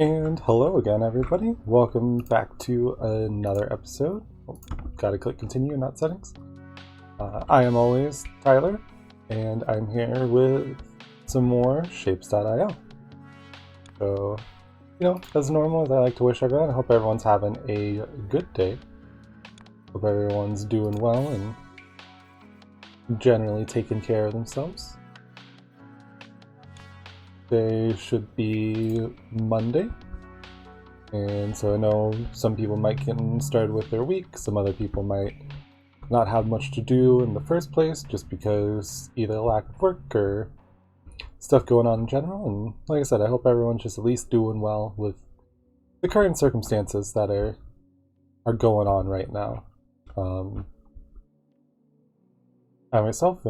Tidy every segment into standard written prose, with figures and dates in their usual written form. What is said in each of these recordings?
And hello again, everybody. Welcome back to another episode. Oh, gotta click continue, not settings. I am always Tyler, and I'm here with some more Shapes.io. So, as normal, as I like to wish everyone, I hope everyone's having a good day. Hope everyone's doing well and generally taking care of themselves. Today should be Monday, and so I know some people might get started with their week, some other people might not have much to do in the first place just because either lack of work or stuff going on in general. And like I said, I hope everyone's just at least doing well with the current circumstances that are going on right now. I myself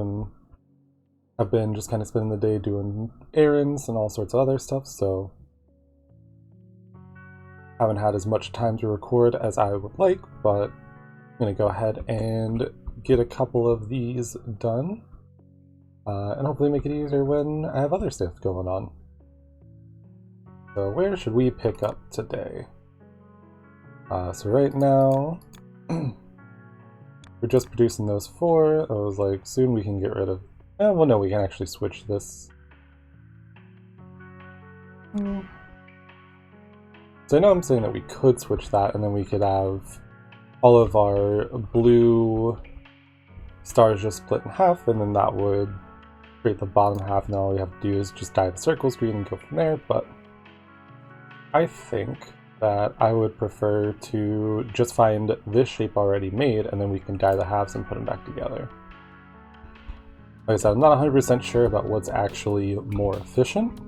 I've been just kind of spending the day doing errands and all sorts of other stuff, so haven't had as much time to record as I would like, but I'm going to go ahead and get a couple of these done, and hopefully make it easier when I have other stuff going on. So where should we pick up today? So right now, we're just producing those 4. I was like, soon we can get rid of... well, no, we can actually switch this. So I know I'm saying that we could switch that, and then we could have all of our blue stars just split in half, and then that would create the bottom half, and then all we have to do is just dye the circles green and go from there. But I think that I would prefer to just find this shape already made, and then we can dye the halves and put them back together. Like I said, I'm not 100% sure about what's actually more efficient.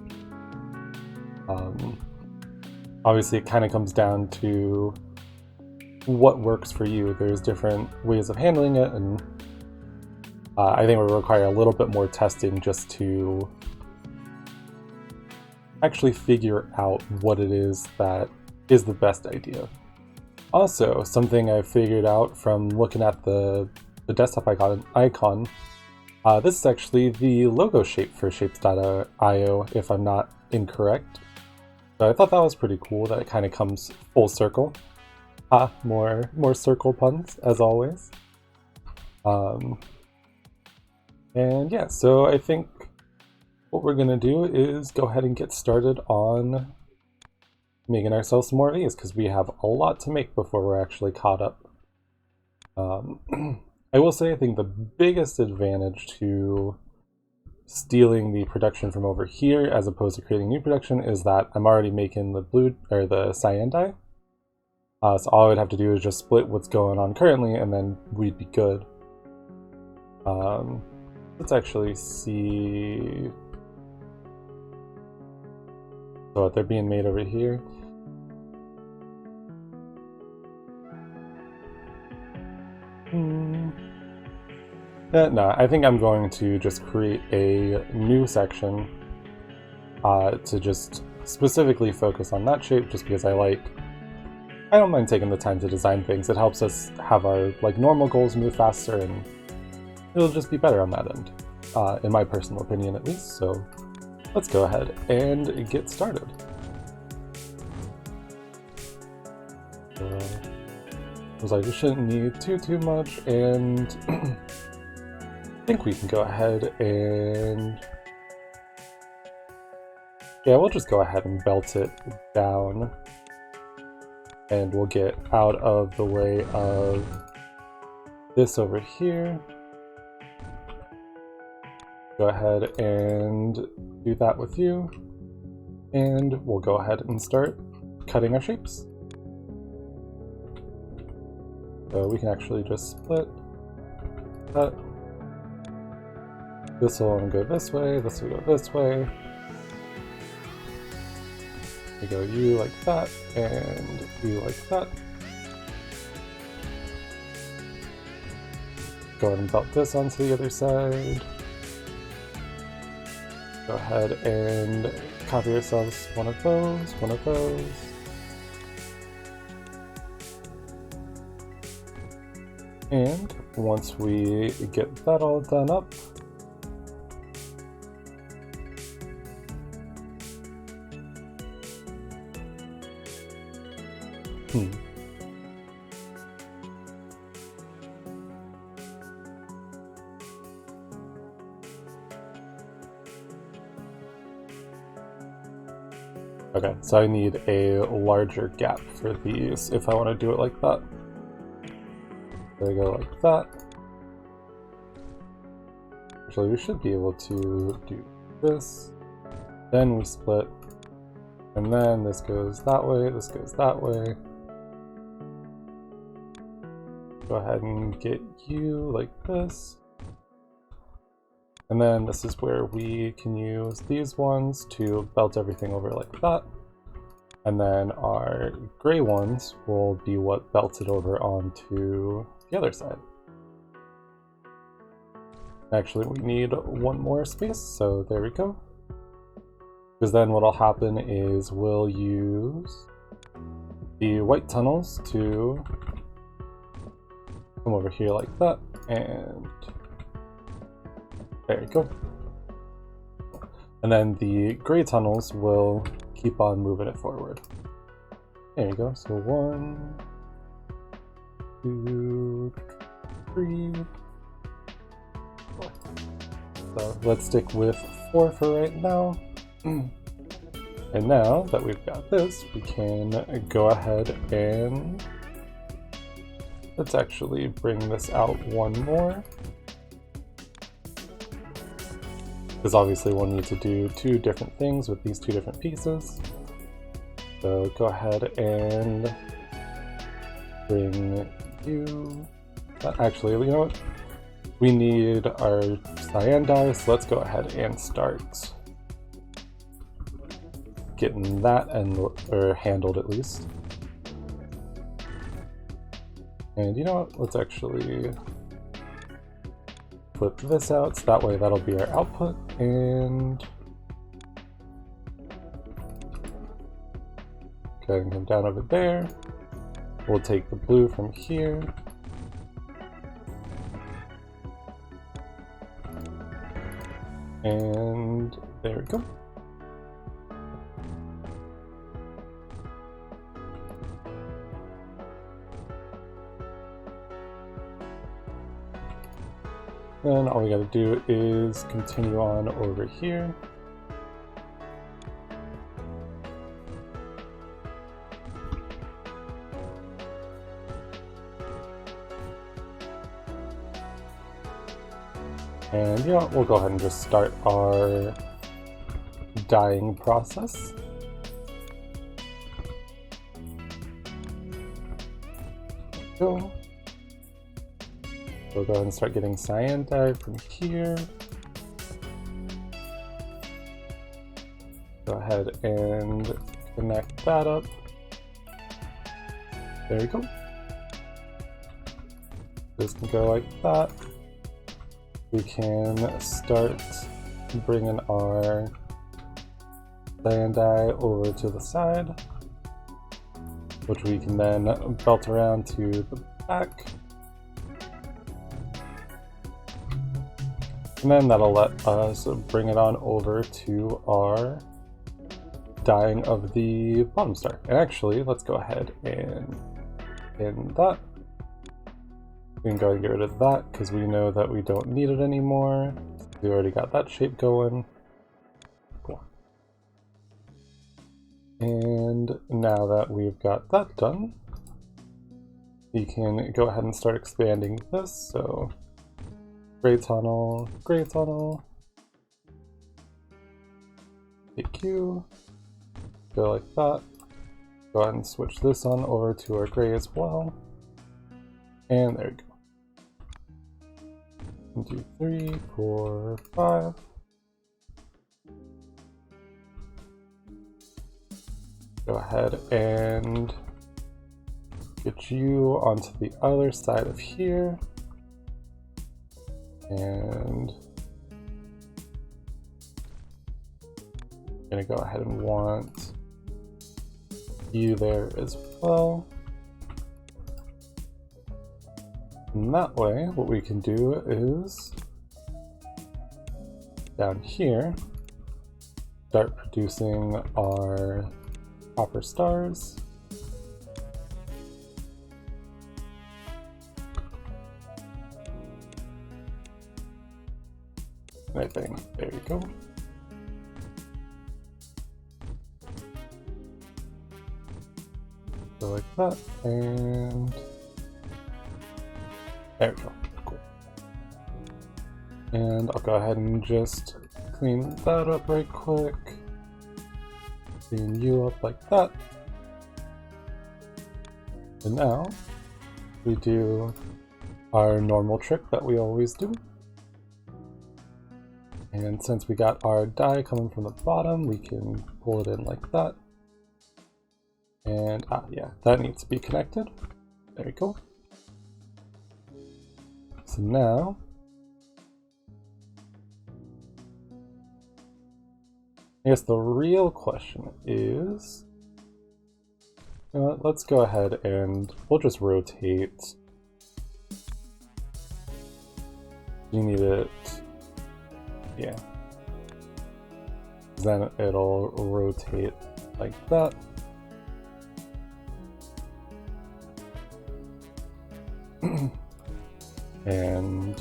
Obviously, it kind of comes down to what works for you. There's different ways of handling it, and I think it will require a little bit more testing just to actually figure out what it is that is the best idea. Also, something I figured out from looking at the desktop icon, this is actually the logo shape for Shapes.io, if I'm not incorrect. So I thought that was pretty cool that it kind of comes full circle. More circle puns, as always. And yeah, so I think what we're gonna do is go ahead and get started on making ourselves some more of these, because we have a lot to make before we're actually caught up. I will say I think the biggest advantage to stealing the production from over here as opposed to creating new production is that I'm already making the blue or the cyan dye. So all I would have to do is just split what's going on currently, and then we'd be good. Let's actually see. So they're being made over here. No, I think I'm going to just create a new section to just specifically focus on that shape, just because I don't mind taking the time to design things. It helps us have our normal goals move faster, and it'll just be better on that end, in my personal opinion at least. So let's go ahead and get started. I was like, we shouldn't need too much, and I think we can go ahead and... yeah, we'll just go ahead and belt it down, and we'll get out of the way of this over here. Go ahead and do that with you, and we'll go ahead and start cutting our shapes. So we can actually just split, cut. This will go this way, this will go this way. We go you like that, and you like that. Go ahead and belt this onto the other side. Go ahead and copy yourselves one of those, one of those. And once we get that all done up, Okay, so I need a larger gap for these if I want to do it like that. There we go, like that. Actually, we should be able to do this. Then we split. And then this goes that way, this goes that way. Go ahead and get you like this. And then this is where we can use these ones to belt everything over like that. And then our gray ones will be what belts it over onto the other side. Actually, we need one more space, so there we go. Because then what'll happen is we'll use the white tunnels to come over here like that, and there you go. And then the gray tunnels will keep on moving it forward. There you go. So 1, 2, 3, 4. So let's stick with 4 for right now. And now that we've got this, we can go ahead and let's actually bring this out one more. Because obviously we'll need to do 2 different things with these 2 different pieces. So go ahead and bring you... Actually, you know what? We need our cyan dye, so let's go ahead and start getting that handled at least. And you know what? Let's actually flip this out, so that way that'll be our output, and go ahead and come down over there. We'll take the blue from here. And there we go. Then all we gotta do is continue on over here. And you know what, we'll go ahead and just start our dyeing process. Go. We'll go ahead and start getting cyan dye from here. Go ahead and connect that up. There we go. This can go like that. We can start bringing our cyan dye over to the side, which we can then belt around to the back. And then that'll let us bring it on over to our dyeing of the bottom star. And actually, let's go ahead and end that. We can go and get rid of that because we know that we don't need it anymore. We already got that shape going. Cool. And now that we've got that done, we can go ahead and start expanding this. So gray tunnel, hit Q, go like that. Go ahead and switch this on over to our gray as well. And there we go. 1, 2, 3, 4, 5. Go ahead and get you onto the other side of here. And I'm gonna go ahead and want you there as well. And that way, what we can do is down here, start producing our copper stars. And I think, there you go. So like that, and there we go. Cool. And I'll go ahead and just clean that up right quick. Clean you up like that. And now we do our normal trick that we always do. And since we got our die coming from the bottom, we can pull it in like that. And yeah, that needs to be connected. There we go. So now, I guess the real question is, let's go ahead and we'll just rotate. You need it, yeah. Then it'll rotate like that. And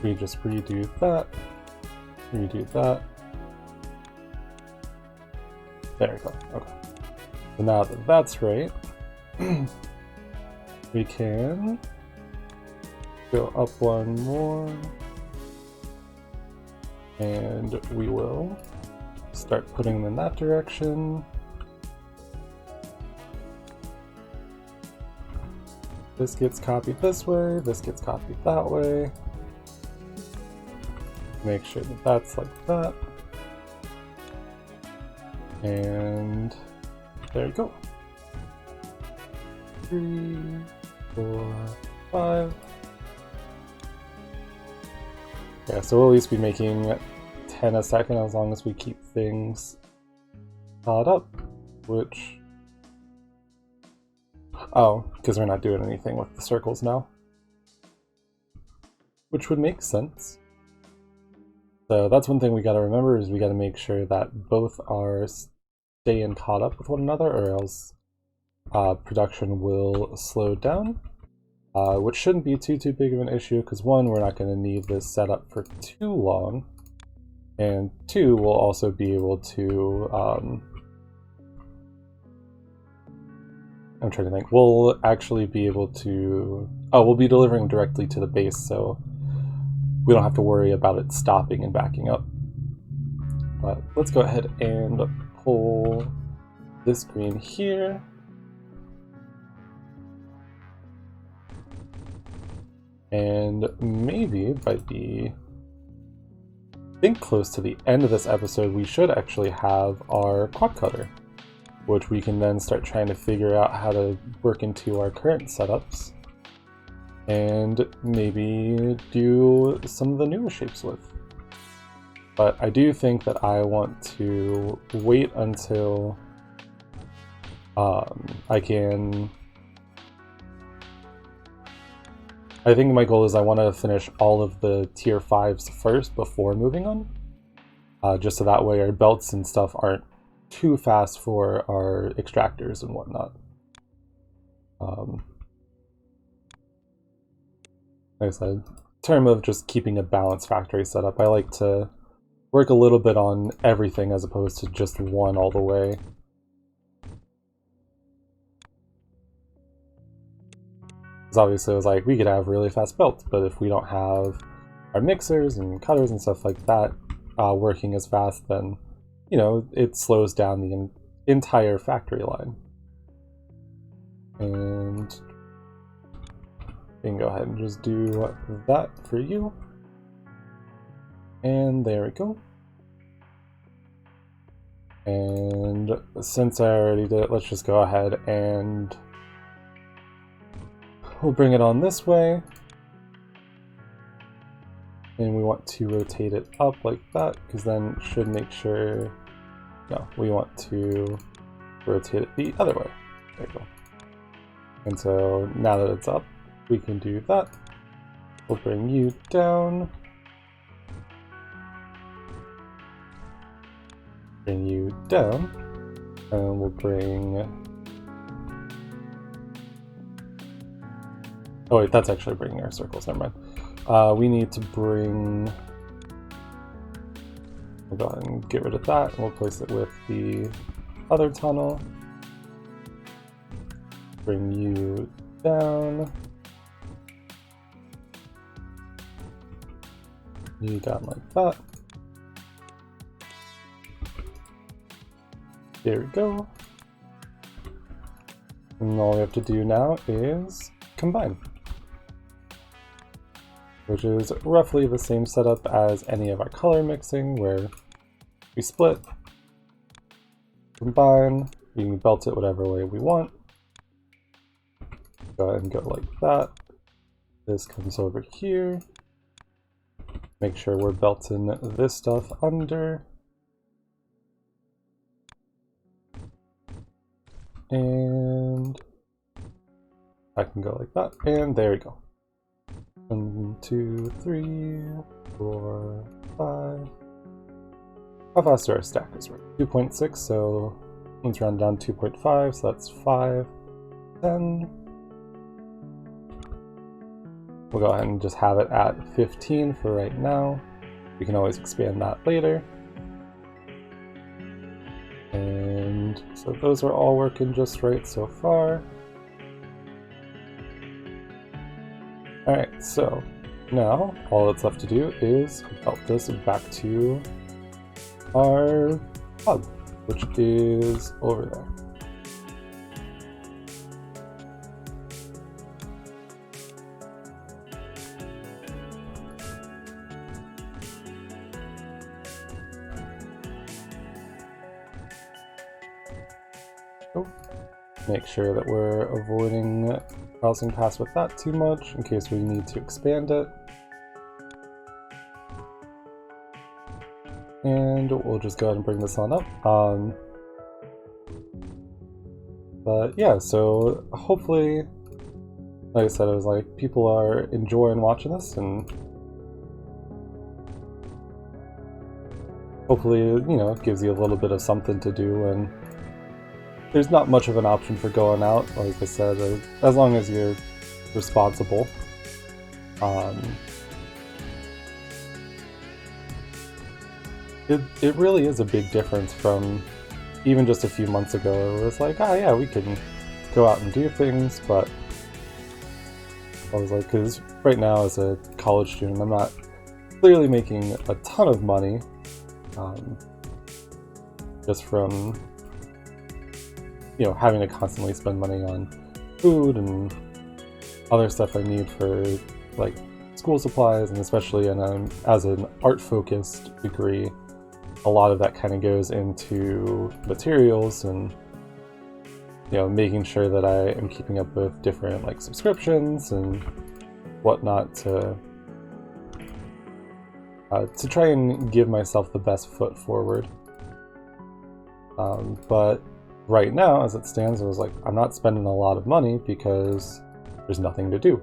we just redo that, redo that. There we go, okay. So now that that's right, we can go up one more, and we will start putting them in that direction. This gets copied this way, this gets copied that way. Make sure that that's like that. And there you go. 3, 4, 5. Yeah, so we'll at least be making 10 a second as long as we keep things caught up, which... Oh, because we're not doing anything with the circles now. Which would make sense. So that's one thing we gotta remember, is we gotta make sure that both are staying caught up with one another, or else production will slow down. Which shouldn't be too big of an issue, because one, we're not gonna need this set up for too long, and two, we'll also be able to I'm trying to think. We'll actually be able to... Oh, we'll be delivering directly to the base, so we don't have to worry about it stopping and backing up. But let's go ahead and pull this green here. And maybe by the... I think close to the end of this episode, we should actually have our quad cutter, which we can then start trying to figure out how to work into our current setups and maybe do some of the newer shapes with. But I do think that I want to wait until I can... I think my goal is I want to finish all of the tier 5s first before moving on, just so that way our belts and stuff aren't too fast for our extractors and whatnot. Like I said, in terms of just keeping a balanced factory setup, I like to work a little bit on everything as opposed to just one all the way. Because obviously it was like, we could have really fast belts, but if we don't have our mixers and cutters and stuff like that working as fast, then you know, it slows down the entire factory line. And we can go ahead and just do that for you. And there we go. And since I already did it, let's just go ahead and we'll bring it on this way. And we want to rotate it up like that, because then it should make sure... No, we want to rotate it the other way. There you go. And so now that it's up, we can do that. We'll bring you down. Bring you down. And we'll bring... Oh wait, that's actually bringing our circles, never mind. We need to bring We'll go ahead and get rid of that, and we'll place it with the other tunnel. Bring you down. You down like that. There we go. And all we have to do now is combine, which is roughly the same setup as any of our color mixing, where we split, combine, we can belt it whatever way we want. Go ahead and go like that. This comes over here. Make sure we're belting this stuff under. And I can go like that, and there we go. 1, 2, 3, 4, 5. How fast are our stackers work? 2.6, so let's round down 2.5, so that's 5, 10. We'll go ahead and just have it at 15 for right now. We can always expand that later. And so those are all working just right so far. Alright, so now all that's left to do is belt this back to our hub, which is over there. Make sure that we're avoiding crossing paths with that too much in case we need to expand it. And we'll just go ahead and bring this on up. But yeah, so hopefully, like I said, it was like people are enjoying watching this, and hopefully, you know, it gives you a little bit of something to do. And there's not much of an option for going out, like I said, as long as you're responsible. It really is a big difference from even just a few months ago. It was like, oh yeah, we can go out and do things, but I was like, because right now as a college student, I'm not clearly making a ton of money, just from, you know, having to constantly spend money on food and other stuff I need for like school supplies, and especially as an art-focused degree, a lot of that kind of goes into materials and, you know, making sure that I am keeping up with different like subscriptions and whatnot to try and give myself the best foot forward. But right now, as it stands, I was like, I'm not spending a lot of money because there's nothing to do.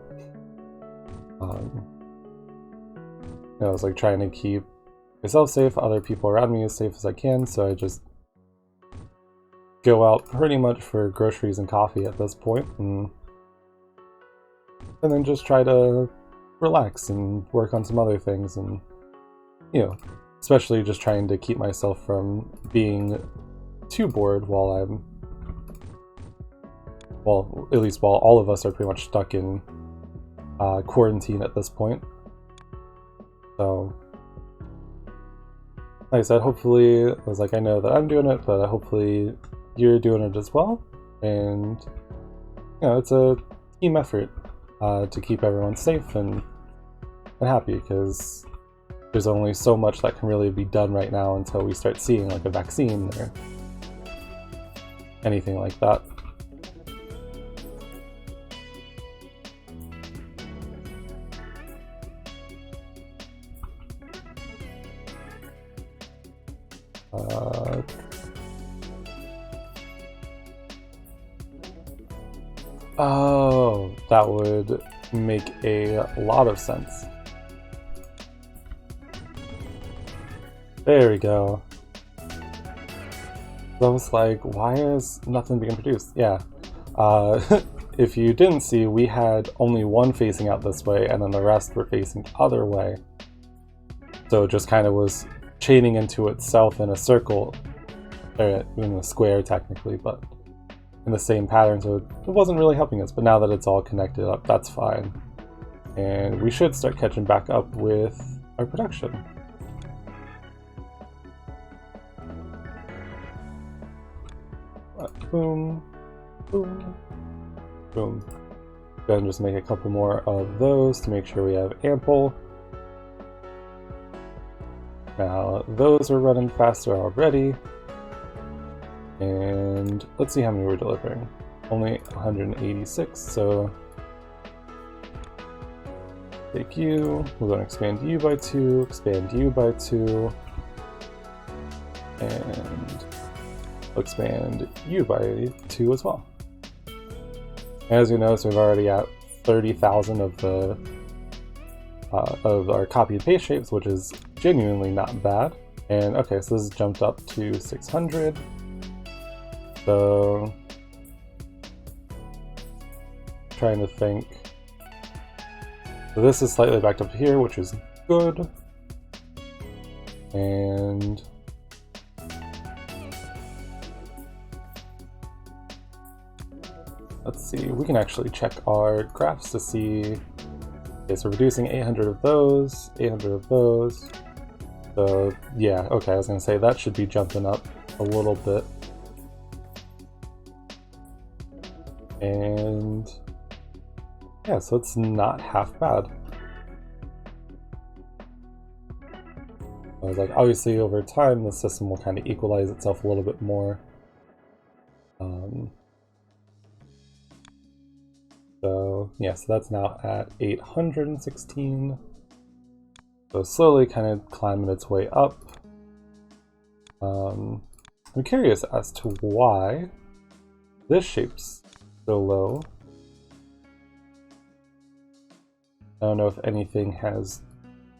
I was like trying to keep myself safe, other people around me as safe as I can, so I just go out pretty much for groceries and coffee at this point, and then just try to relax and work on some other things, and, you know, especially just trying to keep myself from being too bored while I'm, well, at least while all of us are pretty much stuck in quarantine at this point. So, like I said, hopefully, I was like, I know that I'm doing it, but hopefully you're doing it as well. And, you know, it's a team effort to keep everyone safe and happy, because there's only so much that can really be done right now until we start seeing like a vaccine or anything like that. Oh, that would make a lot of sense. There we go. I was like, why is nothing being produced? Yeah. If you didn't see, we had only one facing out this way, and then the rest were facing the other way. So it just kind of was chaining into itself in a circle, or in a square technically, but in the same pattern, so it wasn't really helping us. But now that it's all connected up, that's fine. And we should start catching back up with our production. Boom, boom, boom. Go ahead and just make a couple more of those to make sure we have ample. Now those are running faster already. And let's see how many we're delivering. Only 186, so take you, we're going to expand you by 2, expand you by 2, and expand you by 2 as well. As you notice, we're already at 30,000 of the of our copy and paste shapes, which is genuinely not bad. And okay, so this has jumped up to 600. So trying to think. So this is slightly backed up here, which is good. And let's see, we can actually check our graphs to see. Okay, so reducing 800 of those, 800 of those. So yeah, okay, I was gonna say that should be jumping up a little bit. And yeah, so it's not half bad. I was like, obviously over time the system will kind of equalize itself a little bit more. So yeah, so that's now at 816. So slowly kind of climbing its way up. I'm curious as to why this shape's so low. I don't know if anything has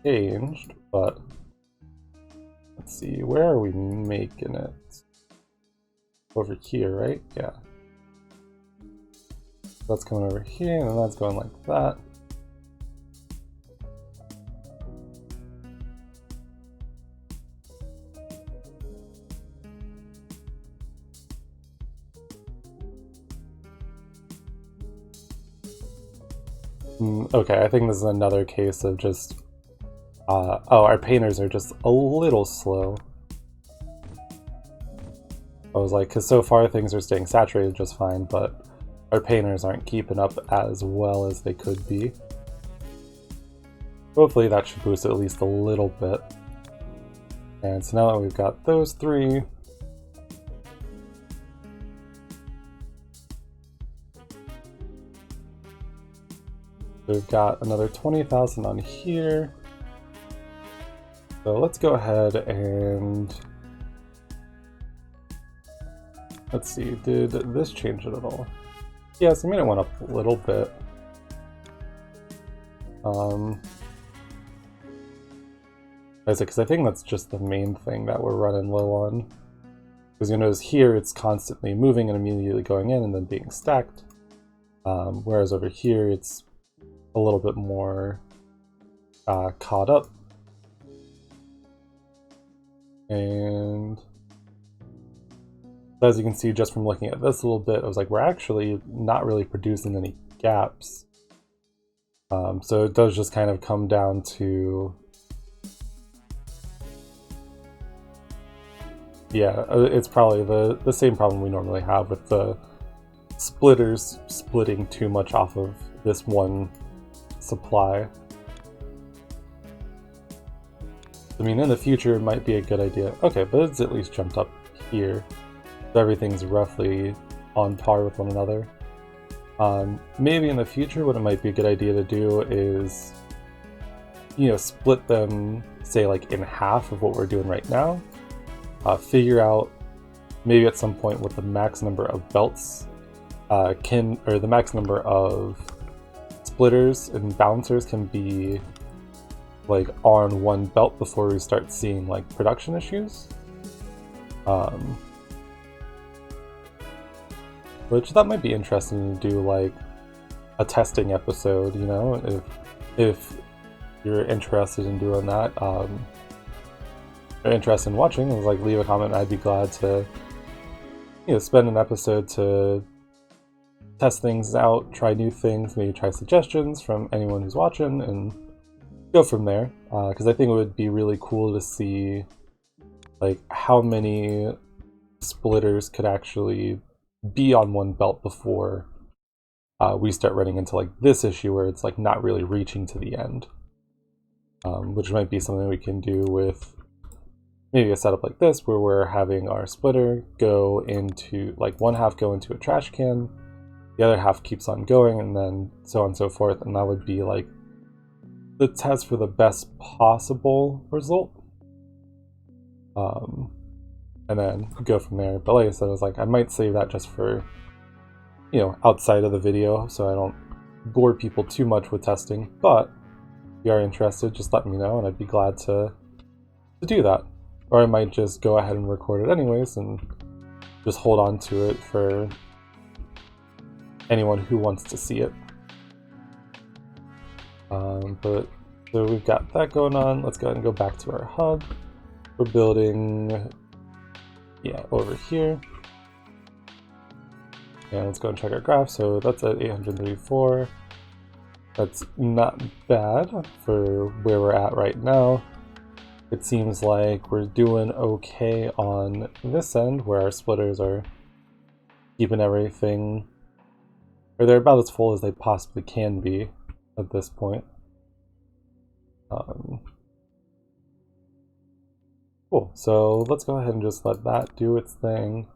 changed, but let's see, where are we making it? Over here, right? Yeah. That's coming over here, and then that's going like that. Okay, I think this is another case of just, oh, our painters are just a little slow. I was like, because so far things are staying saturated just fine, but our painters aren't keeping up as well as they could be. Hopefully that should boost it at least a little bit. And so now that we've got those three, we've got another 20,000 on here. So let's go ahead and let's see, did this change it at all? Yes, I mean it went up a little bit. Because I think that's just the main thing that we're running low on. Because you notice here it's constantly moving and immediately going in and then being stacked. Whereas over here it's a little bit more caught up. And as you can see just from looking at this a little bit, I was like, we're actually not really producing any gaps. So it does just kind of come down to, yeah, it's probably the same problem we normally have with the splitters splitting too much off of this one supply. I mean, in the future it might be a good idea. Okay, but it's at least jumped up here. So everything's roughly on par with one another. Maybe in the future what it might be a good idea to do is, you know, split them, say like in half of what we're doing right now. Figure out maybe at some point what the max number of belts or the max number of splitters and balancers can be like on one belt before we start seeing like production issues. Which that might be interesting to do, like a testing episode, you know, if you're interested in doing that. are interested in watching, like leave a comment. I'd be glad to, spend an episode to test things out, try new things, maybe try suggestions from anyone who's watching, and go from there. Because I think it would be really cool to see like how many splitters could actually be on one belt before we start running into like this issue where it's like not really reaching to the end, which might be something we can do with maybe a setup like this where we're having our splitter go into like one half go into a trash can, the other half keeps on going, and then so on and so forth, and that would be like the test for the best possible result, and then go from there. But like I said, I was like, I might save that just for outside of the video so I don't bore people too much with testing. But if you are interested, just let me know and I'd be glad to do that. Or I might just go ahead and record it anyways and just hold on to it for anyone who wants to see it. But so we've got that going on. Let's go ahead and go back to our hub. We're building, over here. And let's go and check our graph. So that's at 834. That's not bad for where we're at right now. It seems like we're doing okay on this end where our splitters are keeping everything, or they're about as full as they possibly can be at this point. Cool, so let's go ahead and just let that do its thing.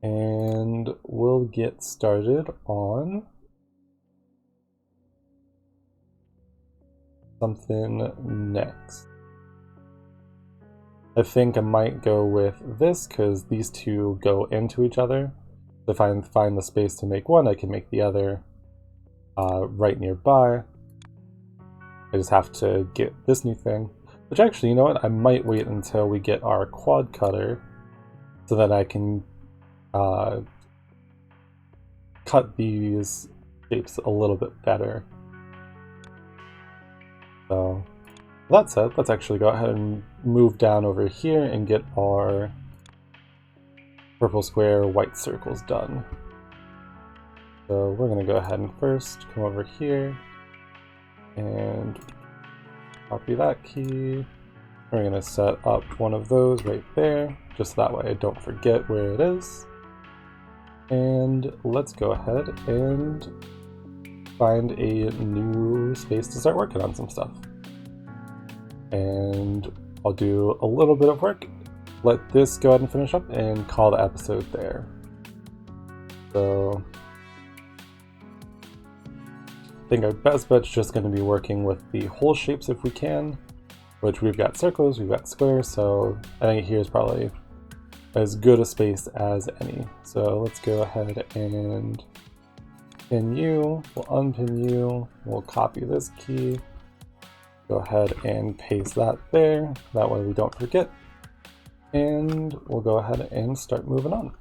And we'll get started on something next. I think I might go with this because these two go into each other. If I find the space to make one, I can make the other right nearby. I just have to get this new thing. Which actually, you know what? I might wait until we get our quad cutter so that I can cut these shapes a little bit better. So that said, let's actually go ahead and move down over here and get our purple square, white circles done. So we're going to go ahead and first come over here and copy that key. We're going to set up one of those right there, just that way I don't forget where it is. And let's go ahead and find a new space to start working on some stuff. And I'll do a little bit of work, let this go ahead and finish up, and call the episode there. So I think our best bet's just going to be working with the whole shapes if we can, which we've got circles, we've got squares, so I think here's probably as good a space as any. So let's go ahead and pin you, we'll unpin you, we'll copy this key, go ahead and paste that there, that way we don't forget, and we'll go ahead and start moving on.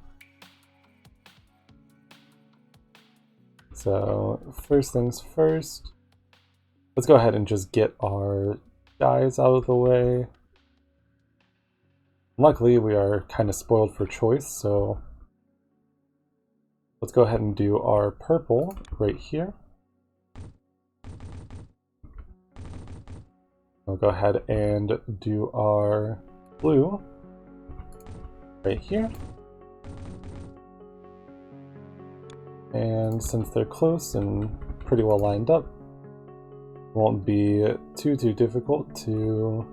So first things first, let's go ahead and just get our dyes out of the way. Luckily, we are kind of spoiled for choice, so let's go ahead and do our purple right here. We'll go ahead and do our blue right here. And since they're close and pretty well lined up, it won't be too difficult to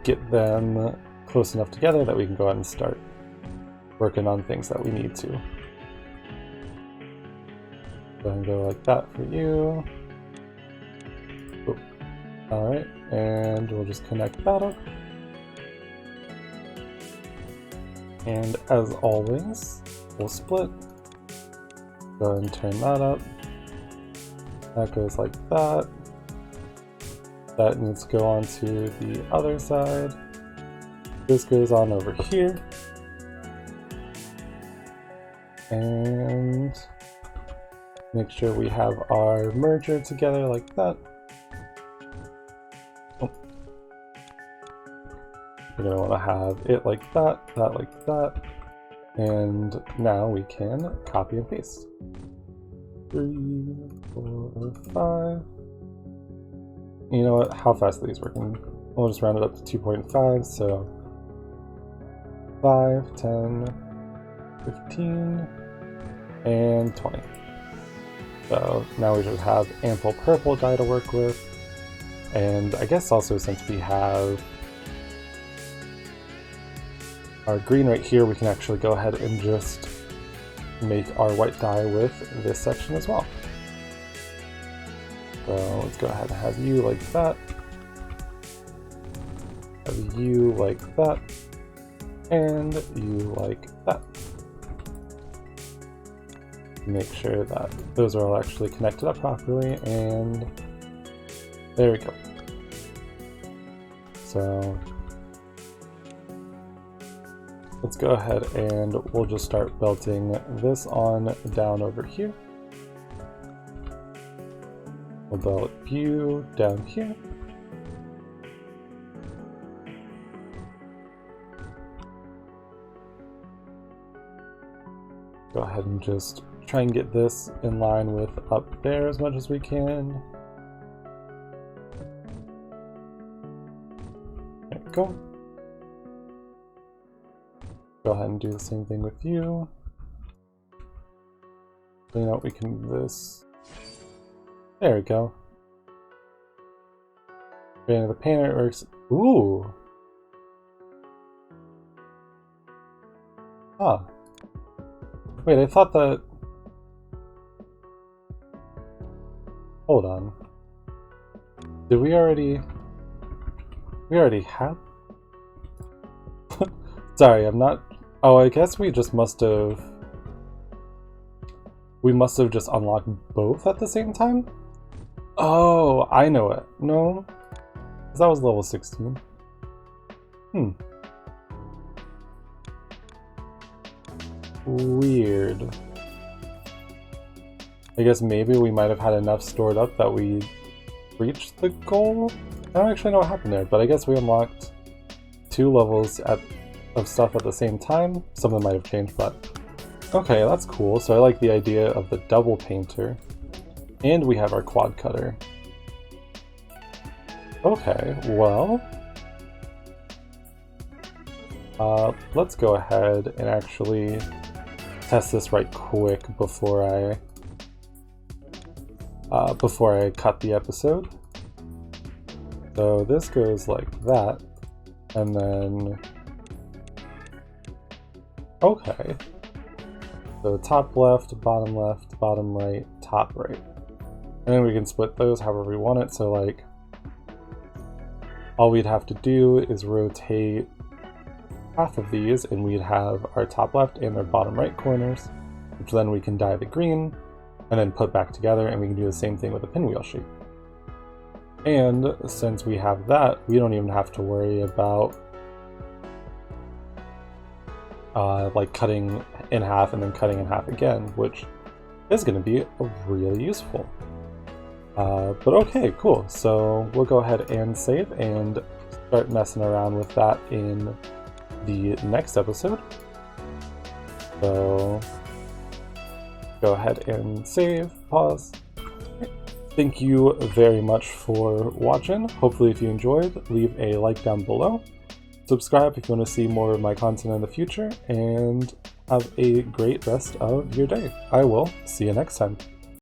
get them close enough together that we can go ahead and start working on things that we need to. Go ahead and go like that for you. Alright, and we'll just connect that up. And as always, we'll split. Go ahead and turn that up. That goes like that. That needs to go on to the other side. This goes on over here. And make sure we have our merger together like that. Oh. We're going to want to have it like that like that, and now we can copy and paste. 3, 4, 5. You know what? How fast are these working? We'll just round it up to 2.5, so 5, 10, 15, and 20. So now we should have ample purple dye to work with, and I guess also since we have our green right here, we can actually go ahead and just make our white dye with this section as well. So let's go ahead and have you like that, have you like that, and you like that. Make sure that those are all actually connected up properly, and there we go. So let's go ahead and we'll just start belting this on down over here. We'll belt you down here. Go ahead and just try and get this in line with up there as much as we can. There we go. Go ahead and do the same thing with you. So, you know, we can do this. There we go. And the painter works. Ooh. Ah. Wait, I thought that. Hold on. Did we already? We already had. Sorry, I'm not. Oh, I guess we just must have. We must have just unlocked both at the same time? Oh, I know it. No? Because that was level 16. Weird. I guess maybe we might have had enough stored up that we reached the goal? I don't actually know what happened there, but I guess we unlocked 2 levels of stuff at the same time. Some of them might have changed, but okay, that's cool. So I like the idea of the double painter. And we have our quad cutter. Okay, well, let's go ahead and actually test this right quick before I cut the episode. So this goes like that, and then okay. So top left, bottom right, top right. And then we can split those however we want it. So like, all we'd have to do is rotate half of these and we'd have our top left and our bottom right corners, which then we can dye the green and then put back together, and we can do the same thing with the pinwheel shape. And since we have that, we don't even have to worry about like cutting in half and then cutting in half again, which is going to be really useful. But okay, cool. So we'll go ahead and save and start messing around with that in the next episode. So go ahead and save, pause. Thank you very much for watching. Hopefully if you enjoyed, leave a like down below. Subscribe if you want to see more of my content in the future, and have a great rest of your day. I will see you next time.